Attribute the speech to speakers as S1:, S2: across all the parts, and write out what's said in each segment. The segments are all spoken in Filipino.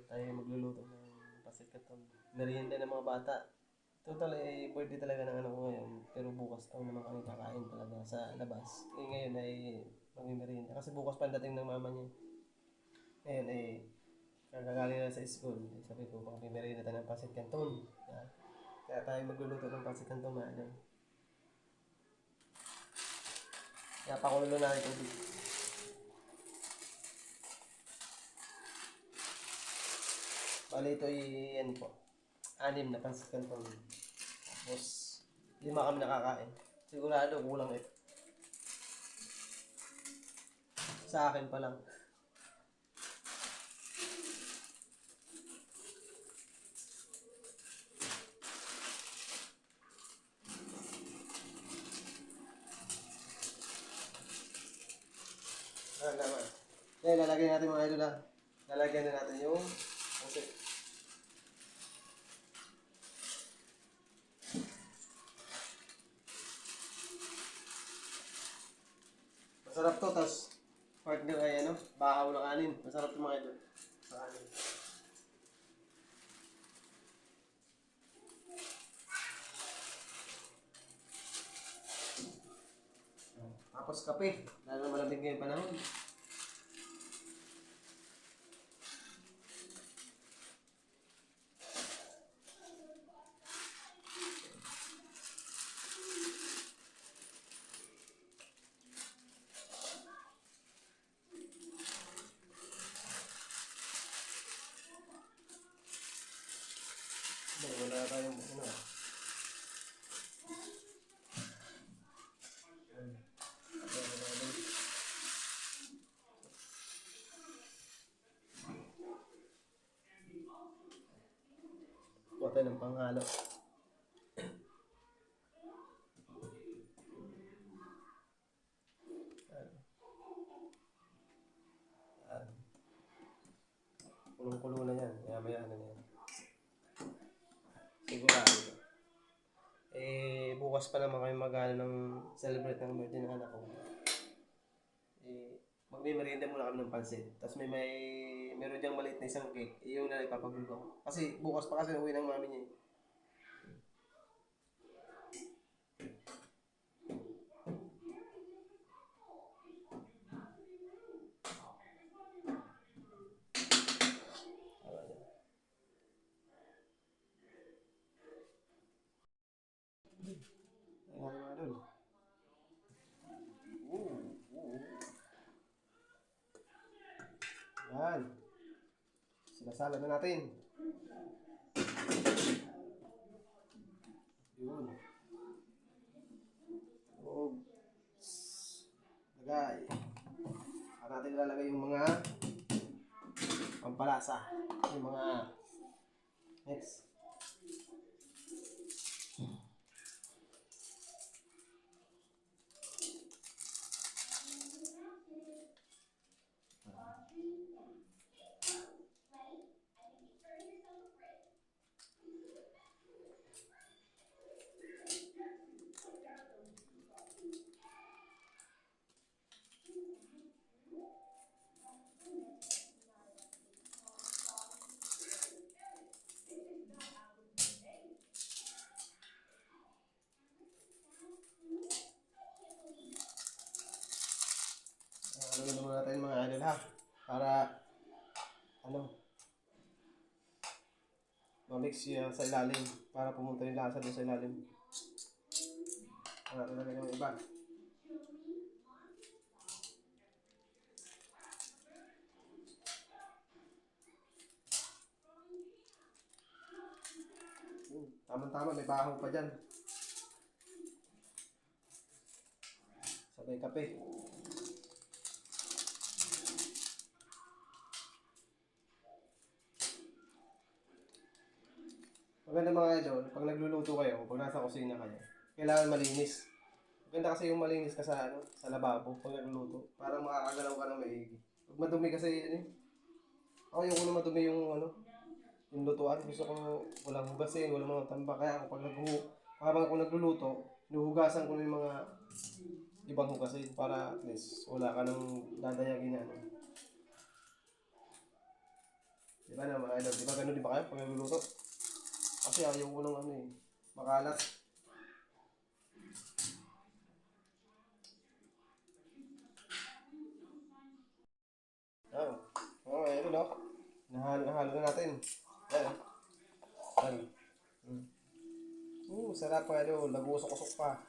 S1: tayo magluluto ng pasit canton. Merienda ng mga bata. Total birthday talaga ng ano ko ngayon. Pero bukas pa naman kami kakain talaga sa labas. Ngayon ay magmimerienda. Kasi bukas pa ang dating ng mama niya. Ngayon kagagaling na sa school. Sabi ko, magmimerienda tayo ng pasit canton. Kaya tayo magluluto ng pasit canton maalam. Kaya pakulo na natin tubig. Bali ito yan po. 6 na pancit canton. Tapos 5 kami nakakain. Sigurado kulang ito. Sa akin pa lang. Naman. Yan, lalagyan natin mga idol ha. Lalagyan na natin yung pancit. Masarap to, tapos partner ay ano, bahaw ng kanin. Masarap to mga idol. Sa kanin. Tapos kape, lalo na malamig ngayong panahon. Wala tayong ano. Kuha tayo ng panghalo. Kulong-kulo na yan. Maya-maya na yan. Sigurado. Bukas pa naman kami mag-ano ng celebrate ng birthday ng anak ko. Magme-merienda muna kami ng pansit. Tapos meron diyang maliit na isang cake. Yung na ipapagulo ko. Kasi bukas pa kasi uwi ng mami niya. Ayan mga idol. Yan. Sinasala na natin. Yun. Lagay. At natin ilalagay yung mga pampalasa. Yung mga next. Haluin muna natin mga idol ha. Para mamix siya sa ilalim. Para pumunta yung lasa doon sa ilalim. Para talaga yung iba. Tama-tama, may bahaw pa dyan. Sabay kape. Maganda mga idol, pag nagluluto kayo, pag nasa kusina kayo, kailangan malinis. Maganda kasi yung malinis ka sa lababo pag nagluluto, para makakagalaw ka ng maigi. Pag madumi kasi, ako yung madumi yung lutuan. Gusto ko walang hugasin, walang mga tambak. Kaya ako habang ako nagluluto, hinuhugasan ko yung mga ibang hugasin para at least wala ka nang dadayagin na Diba na mga idol? Diba ganun din ba kayo pag nagluluto? Kasi ayaw ko ng ano eh, makalat. Oh, okay, ito no? Nahalo na natin. Ayan. Ayan. Sarap mga idol. Nag-usok-usok pa.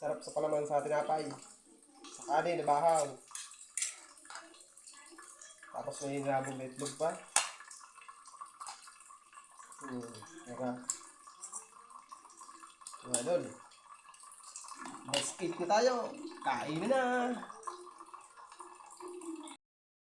S1: Sarap sa palaman sa tinapay. Sa kanin, nabahaw. Tapos may hinabong na itlog pa. Teka. Mga idol. Let's eat na tayo. Kain na!